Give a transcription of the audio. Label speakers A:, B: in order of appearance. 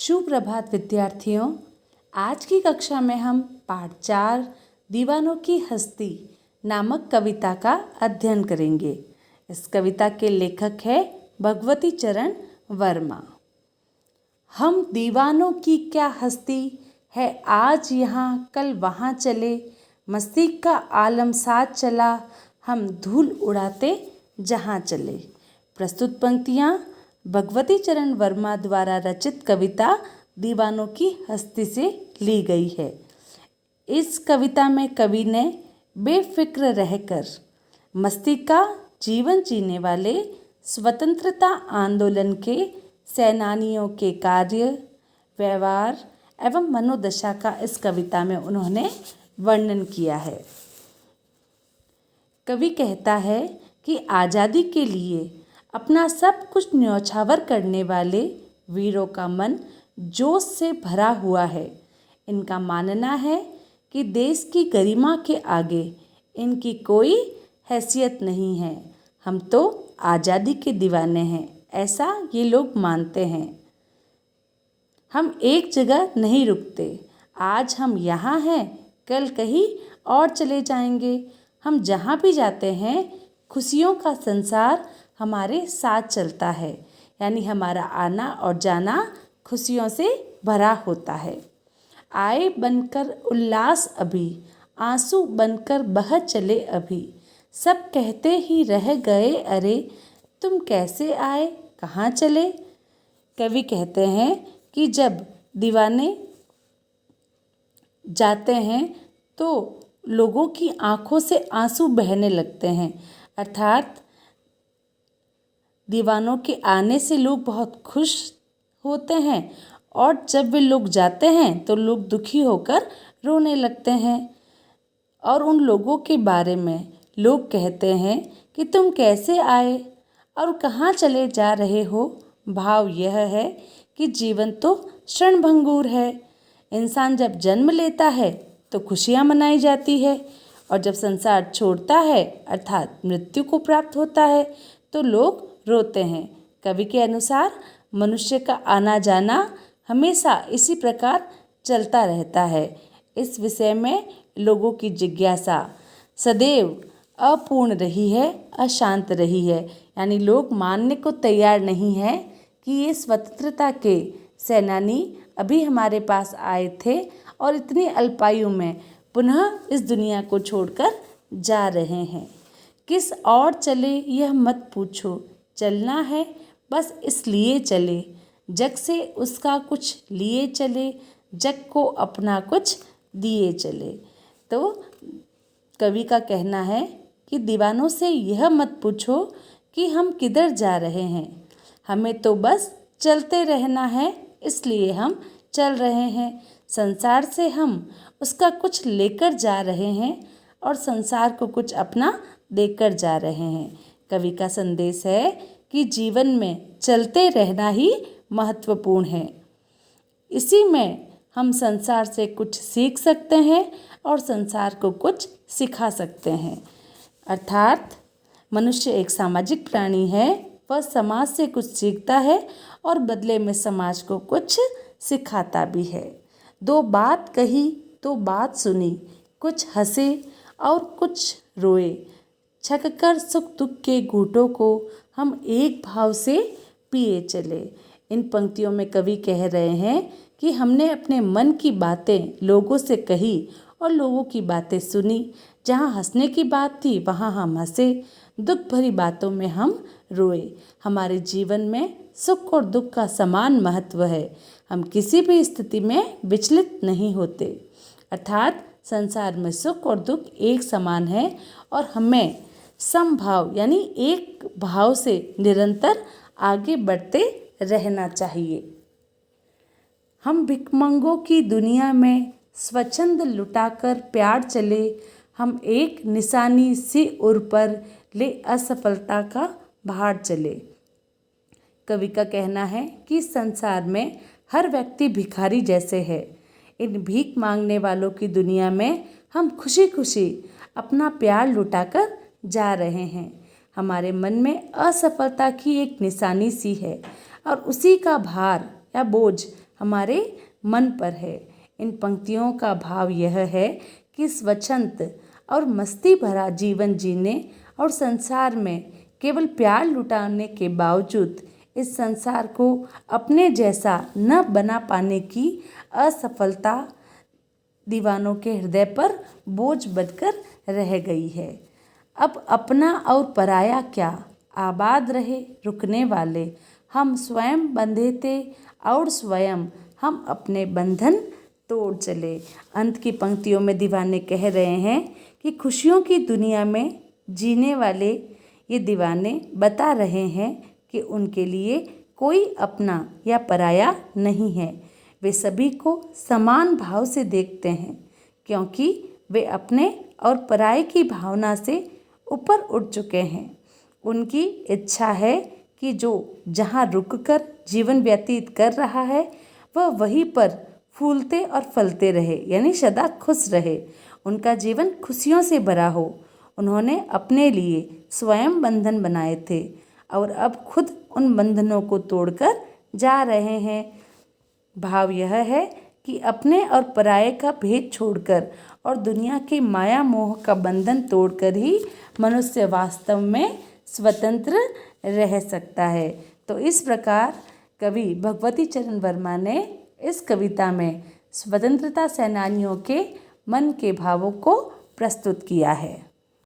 A: सुप्रभात विद्यार्थियों। आज की कक्षा में हम पाठ 4 दीवानों की हस्ती नामक कविता का अध्ययन करेंगे। इस कविता के लेखक है भगवती चरण वर्मा। हम दीवानों की क्या हस्ती है, आज यहाँ कल वहाँ चले, मस्ती का आलम साथ चला, हम धूल उड़ाते जहाँ चले। प्रस्तुत पंक्तियाँ भगवती चरण वर्मा द्वारा रचित कविता दीवानों की हस्ती से ली गई है। इस कविता में कवि ने बेफिक्र रहकर मस्ती का जीवन जीने वाले स्वतंत्रता आंदोलन के सेनानियों के कार्य, व्यवहार एवं मनोदशा का इस कविता में उन्होंने वर्णन किया है। कवि कहता है कि आज़ादी के लिए अपना सब कुछ न्यौछावर करने वाले वीरों का मन जोश से भरा हुआ है। इनका मानना है कि देश की गरिमा के आगे इनकी कोई हैसियत नहीं है। हम तो आज़ादी के दीवाने हैं, ऐसा ये लोग मानते हैं। हम एक जगह नहीं रुकते, आज हम यहाँ हैं, कल कहीं और चले जाएंगे। हम जहाँ भी जाते हैं, खुशियों का संसार हमारे साथ चलता है, यानी हमारा आना और जाना खुशियों से भरा होता है। आए बनकर उल्लास अभी, आंसू बनकर बह चले अभी, सब कहते ही रह गए अरे, तुम कैसे आए कहाँ चले। कवि कहते हैं कि जब दीवाने जाते हैं तो लोगों की आंखों से आंसू बहने लगते हैं, अर्थात दीवानों के आने से लोग बहुत खुश होते हैं और जब वे लोग जाते हैं तो लोग दुखी होकर रोने लगते हैं। और उन लोगों के बारे में लोग कहते हैं कि तुम कैसे आए और कहाँ चले जा रहे हो। भाव यह है कि जीवन तो क्षणभंगुर है। इंसान जब जन्म लेता है तो खुशियाँ मनाई जाती है और जब संसार छोड़ता है अर्थात मृत्यु को प्राप्त होता है तो लोग रोते हैं। कवि के अनुसार मनुष्य का आना जाना हमेशा इसी प्रकार चलता रहता है। इस विषय में लोगों की जिज्ञासा सदैव अपूर्ण रही है, अशांत रही है, यानी लोग मानने को तैयार नहीं है कि ये स्वतंत्रता के सेनानी अभी हमारे पास आए थे और इतनी अल्पायु में पुनः इस दुनिया को छोड़कर जा रहे हैं। किस और चले यह मत पूछो, चलना है बस इसलिए चले, जग से उसका कुछ लिए चले, जग को अपना कुछ दिए चले। तो कवि का कहना है कि दीवानों से यह मत पूछो कि हम किधर जा रहे हैं, हमें तो बस चलते रहना है, इसलिए हम चल रहे हैं। संसार से हम उसका कुछ लेकर जा रहे हैं और संसार को कुछ अपना देकर जा रहे हैं। कवि का संदेश है कि जीवन में चलते रहना ही महत्वपूर्ण है। इसी में हम संसार से कुछ सीख सकते हैं और संसार को कुछ सिखा सकते हैं। अर्थात मनुष्य एक सामाजिक प्राणी है, वह समाज से कुछ सीखता है और बदले में समाज को कुछ सिखाता भी है। दो बात कही तो बात सुनी, कुछ हंसे और कुछ रोए, छक कर सुख दुख के घूंटों को हम एक भाव से पिए चले। इन पंक्तियों में कवि कह रहे हैं कि हमने अपने मन की बातें लोगों से कही और लोगों की बातें सुनी। जहाँ हंसने की बात थी वहाँ हम हंसे, दुख भरी बातों में हम रोए। हमारे जीवन में सुख और दुख का समान महत्व है, हम किसी भी स्थिति में विचलित नहीं होते। अर्थात संसार में सुख और दुख एक समान है और हमें समभाव यानी एक भाव से निरंतर आगे बढ़ते रहना चाहिए। हम भिखमंगों की दुनिया में स्वच्छंद लुटाकर प्यार चले, हम एक निशानी सी उर पर ले असफलता का भार चले। कवि का कहना है कि संसार में हर व्यक्ति भिखारी जैसे है। इन भीख मांगने वालों की दुनिया में हम खुशी खुशी अपना प्यार लुटाकर जा रहे हैं। हमारे मन में असफलता की एक निशानी सी है और उसी का भार या बोझ हमारे मन पर है। इन पंक्तियों का भाव यह है कि स्वच्छंद और मस्ती भरा जीवन जीने और संसार में केवल प्यार लुटाने के बावजूद इस संसार को अपने जैसा न बना पाने की असफलता दीवानों के हृदय पर बोझ बनकर रह गई है। अब अपना और पराया क्या, आबाद रहे रुकने वाले, हम स्वयं बंधे थे और स्वयं हम अपने बंधन तोड़ चले। अंत की पंक्तियों में दीवाने कह रहे हैं कि खुशियों की दुनिया में जीने वाले ये दीवाने बता रहे हैं कि उनके लिए कोई अपना या पराया नहीं है। वे सभी को समान भाव से देखते हैं क्योंकि वे अपने और पराये की भावना से ऊपर उठ चुके हैं। उनकी इच्छा है कि जो जहाँ रुककर जीवन व्यतीत कर रहा है वह वहीं पर फूलते और फलते रहे, यानी सदा खुश रहे, उनका जीवन खुशियों से भरा हो। उन्होंने अपने लिए स्वयं बंधन बनाए थे और अब खुद उन बंधनों को तोड़कर जा रहे हैं। भाव यह है कि अपने और पराये का भेद छोड़कर और दुनिया की माया मोह का बंधन तोड़कर ही मनुष्य वास्तव में स्वतंत्र रह सकता है। तो इस प्रकार कवि भगवती चरण वर्मा ने इस कविता में स्वतंत्रता सेनानियों के मन के भावों को प्रस्तुत किया है।